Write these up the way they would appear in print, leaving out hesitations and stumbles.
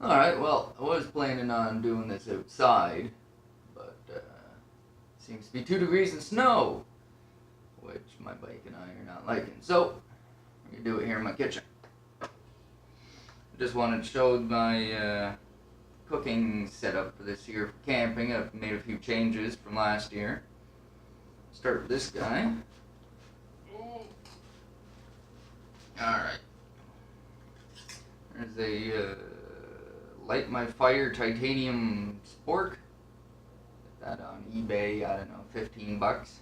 Alright, well, I was planning on doing this outside, but seems to be 2 degrees and snow, which my bike and I are not liking. So, I'm going to do it here in my kitchen. I just wanted to show my cooking setup for this year for camping. I've made a few changes from last year. Start with this guy. Alright. There's a Light My Fire titanium spork. Get that on eBay, I don't know, 15 bucks.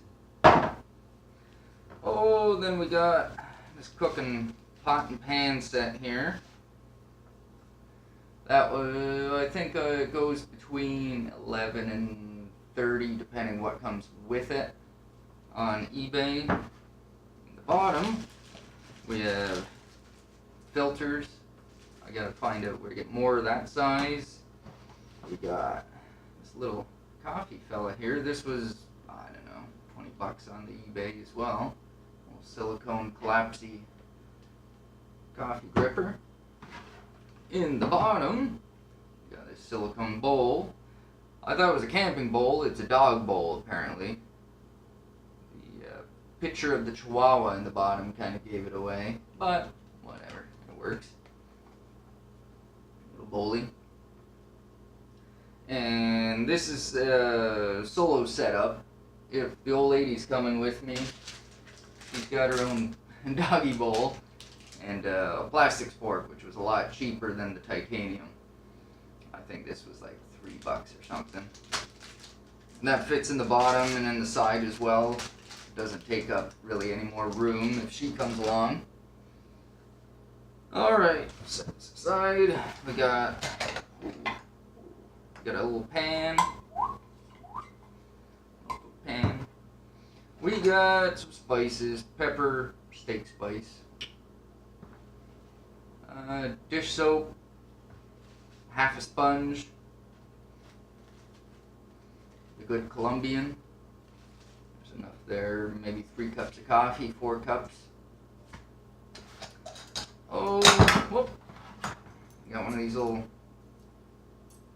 Oh, then we got this cooking pot and pan set here. That was, I think it goes between 11 and 30 depending what comes with it on eBay. At the bottom we have filters. I gotta find out where to get more of that size. We got this little coffee fella here. This was, I don't know, 20 bucks on the eBay as well. Little silicone collapsy coffee gripper. In the bottom, we got this silicone bowl. I thought it was a camping bowl. It's a dog bowl, apparently. The picture of the Chihuahua in the bottom kind of gave it away, but whatever, it works. Bowling. And this is a solo setup. If the old lady's coming with me, she's got her own doggy bowl and a plastic fork, which was a lot cheaper than the titanium. I think this was like $3 or something. And that fits in the bottom and in the side as well. It doesn't take up really any more room if she comes along. Alright, set this aside. We got a little pan. We got some spices, pepper, steak spice, dish soap, half a sponge, a good Colombian. There's enough there, maybe 3 cups of coffee, 4 cups. Oh, whoop. Got one of these little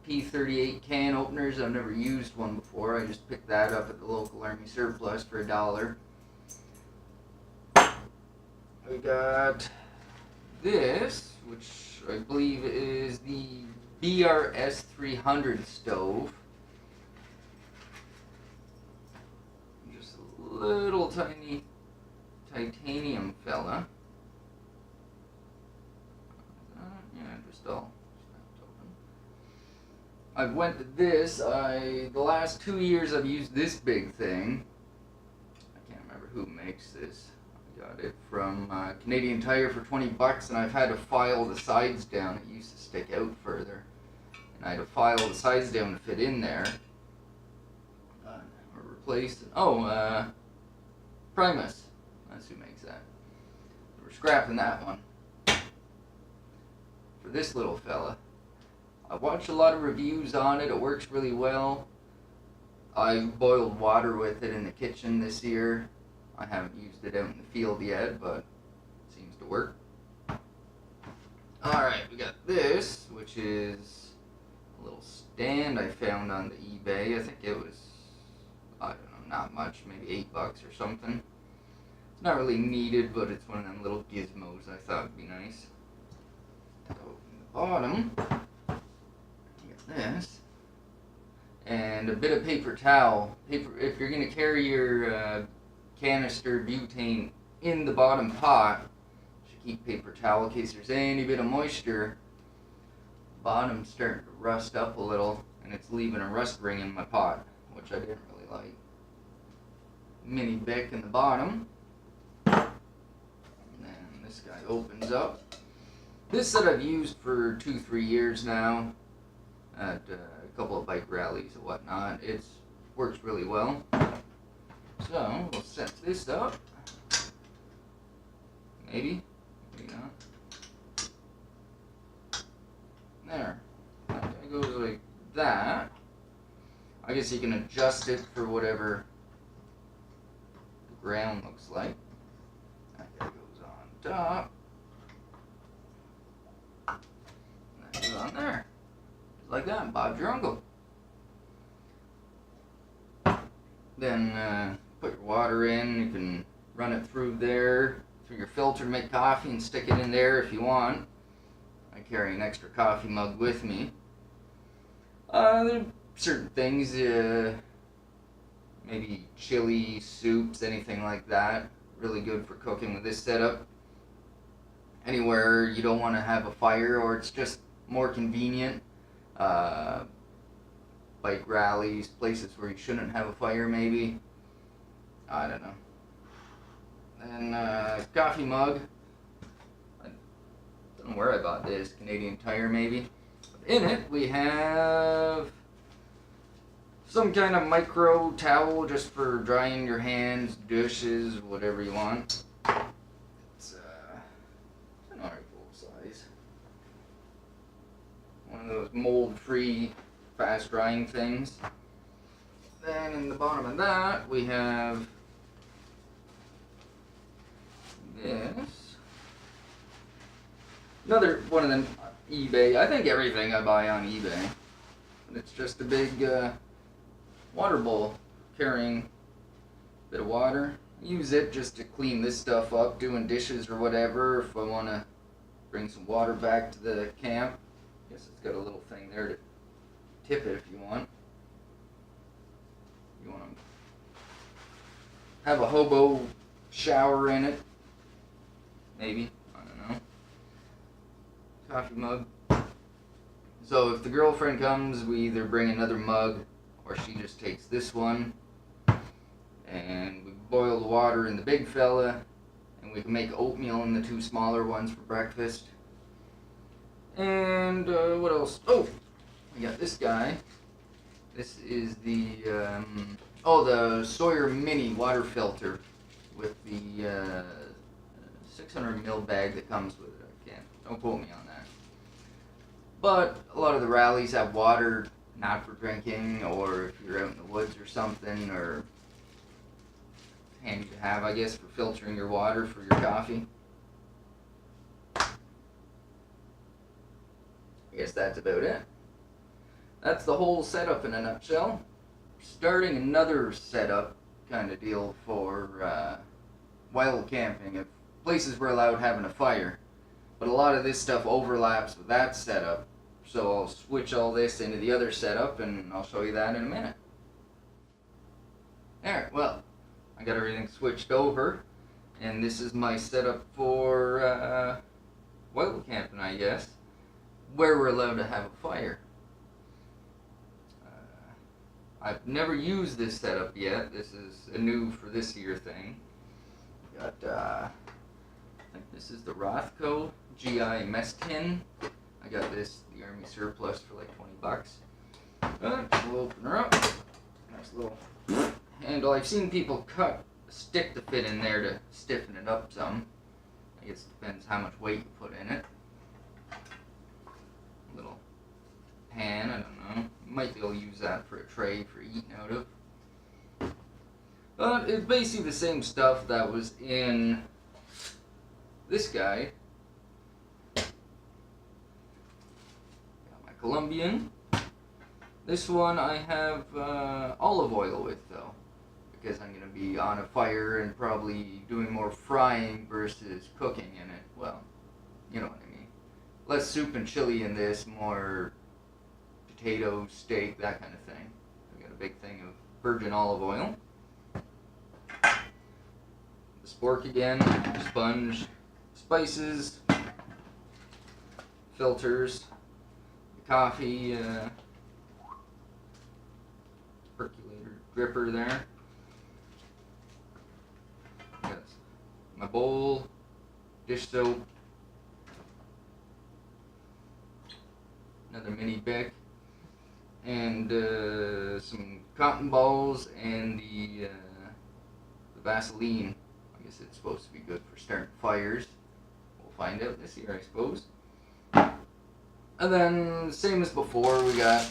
P38 can openers. I've never used one before. I just picked that up at the local Army Surplus for $1. We got this, which I believe is the BRS 300 stove. Just a little tiny titanium fella. All I've went to this. The last 2 years I've used this big thing. I can't remember who makes this. I got it from Canadian Tire for 20 bucks, and I've had to file the sides down. It used to stick out further, and I had to file the sides down to fit in there. Or replaced. Oh, Primus. That's who makes that. We're scrapping that one. For this little fella. I watched a lot of reviews on it. It works really well. I've boiled water with it in the kitchen this year. I haven't used it out in the field yet, but it seems to work. Alright, we got this, which is a little stand I found on the eBay. I think it was, I don't know, not much, maybe $8 or something. It's not really needed, but it's one of them little gizmos I thought would be nice. So, in the bottom, you got this, and a bit of paper towel. If you're going to carry your canister butane in the bottom pot, you should keep paper towel in case there's any bit of moisture. The bottom's starting to rust up a little, and it's leaving a rust ring in my pot, which I didn't really like. Mini Bic in the bottom, and then this guy opens up. This set I've used for 2-3 years now at a couple of bike rallies and whatnot. It works really well. So we'll set this up. Maybe not. There. It goes like that. I guess you can adjust it for whatever the ground looks like. That guy goes on top. On there. like that, Bob's your uncle. Then put your water in. You can run it through there, through your filter to make coffee, and stick it in there if you want. I carry an extra coffee mug with me. There are certain things, maybe chili, soups, anything like that. Really good for cooking with this setup. Anywhere you don't want to have a fire, or it's just more convenient. Bike rallies, places where you shouldn't have a fire, maybe. I don't know. And coffee mug. I don't know where I bought this. Canadian Tire, maybe. In it, we have some kind of micro towel just for drying your hands, dishes, whatever you want. It's an alright full size. One of those mold-free, fast-drying things. Then in the bottom of that, we have this. Another one of them eBay. I think everything I buy on eBay. And it's just a big water bowl carrying a bit of water. Use it just to clean this stuff up, doing dishes or whatever. If I want to bring some water back to the camp. Guess it's got a little thing there to tip it if you want. You want to have a hobo shower in it. Maybe. I don't know. Coffee mug. So if the girlfriend comes, we either bring another mug or she just takes this one. And we boil the water in the big fella. And we can make oatmeal in the two smaller ones for breakfast. And what else? Oh, we got this guy. This is the the Sawyer Mini water filter with the 600 ml bag that comes with it. Don't quote me on that. But a lot of the rallies have water not for drinking, or if you're out in the woods or something, or handy to have, I guess, for filtering your water for your coffee. I guess that's about it. That's the whole setup in a nutshell. Starting another setup kind of deal for wild camping. If places were allowed having a fire. But a lot of this stuff overlaps with that setup. So I'll switch all this into the other setup and I'll show you that in a minute. Alright, well, I got everything switched over. And this is my setup for wild camping, I guess. Where we're allowed to have a fire. I've never used this setup yet. This is a new for this year thing. Got, I think this is the Rothko GI mess tin. I got this, the Army surplus, for like $20. But we'll open her up. Nice little handle. I've seen people cut a stick to fit in there to stiffen it up some. I guess it depends how much weight you put in it. Little pan, I don't know. Might be able to use that for a tray for eating out of. But it's basically the same stuff that was in this guy. Got my Colombian. This one I have olive oil with, though, because I'm going to be on a fire and probably doing more frying versus cooking in it. Well, you know what I mean. Less soup and chili in this, more potato, steak, that kind of thing. I got a big thing of virgin olive oil. The spork again, sponge, spices, filters, the coffee percolator dripper there. Got my bowl, dish soap, another mini Bic, and some cotton balls and the Vaseline. I guess it's supposed to be good for starting fires. We'll find out this year, I suppose. And then, same as before, we got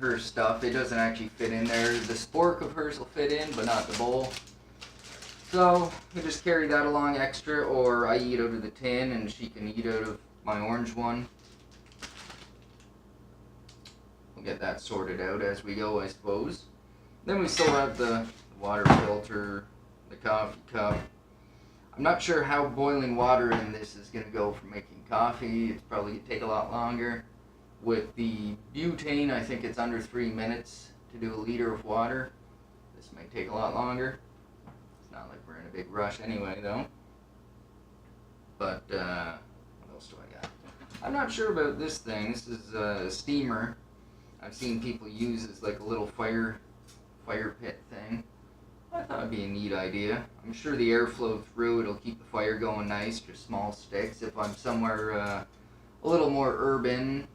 her stuff. It doesn't actually fit in there. The spork of hers will fit in, but not the bowl. So, we just carry that along extra, or I eat out of the tin and she can eat out of my orange one. we'll get that sorted out as we go, I suppose. Then we still have the water filter, the coffee cup. I'm not sure how boiling water in this is going to go for making coffee. It's probably going to take a lot longer. With the butane, I think it's under 3 minutes to do a liter of water. This may take a lot longer. It's not like we're in a big rush anyway, though. But, what else do I got? I'm not sure about this thing. This is a steamer. I've seen people use as like a little fire pit thing. I thought it'd be a neat idea. I'm sure the airflow through it'll keep the fire going nice, just small sticks. If I'm somewhere a little more urban,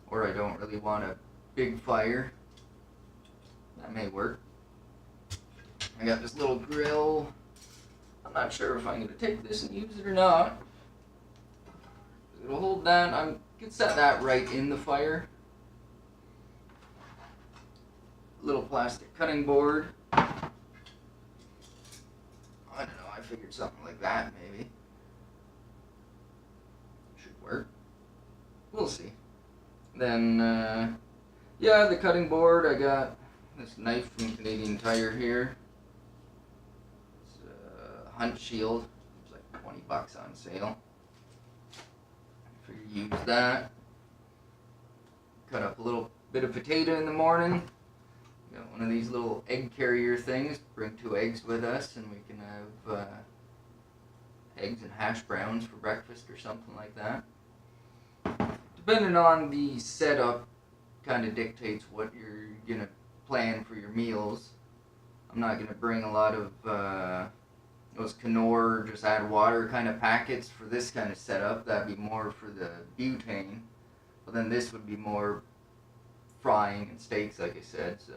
or I don't really want a big fire, that may work. I got this little grill. I'm not sure if I'm going to take this and use it or not. It'll hold that. I could set that right in the fire. Little plastic cutting board. I don't know, I figured something like that maybe. Should work. We'll see. Then, yeah, the cutting board, I got this knife from Canadian Tire here. It's a Hunt Shield. It's like 20 bucks on sale. Figure use that. Cut up a little bit of potato in the morning. Got one of these little egg carrier things. Bring 2 eggs with us and we can have eggs and hash browns for breakfast or something like that. Depending on the setup, kind of dictates what you're going to plan for your meals. I'm not going to bring a lot of those Knorr, just add water kind of packets for this kind of setup. That'd be more for the butane. But then this would be more frying and steaks, like I said, so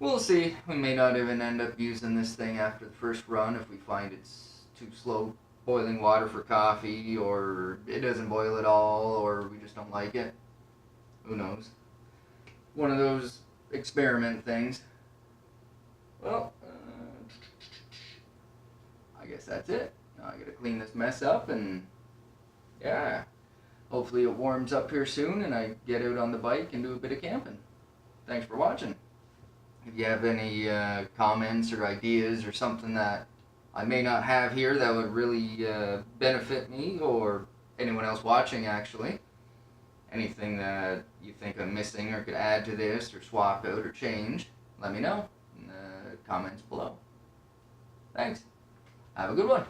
we'll see. We may not even end up using this thing after the first run if we find it's too slow boiling water for coffee, or it doesn't boil at all, or we just don't like it. Who knows? One of those experiment things. Well, I guess that's it. Now I gotta clean this mess up, and yeah, hopefully it warms up here soon and I get out on the bike and do a bit of camping. Thanks for watching. If you have any comments or ideas or something that I may not have here that would really benefit me or anyone else watching, actually, anything that you think I'm missing or could add to this or swap out or change, let me know in the comments below. Thanks. Have a good one.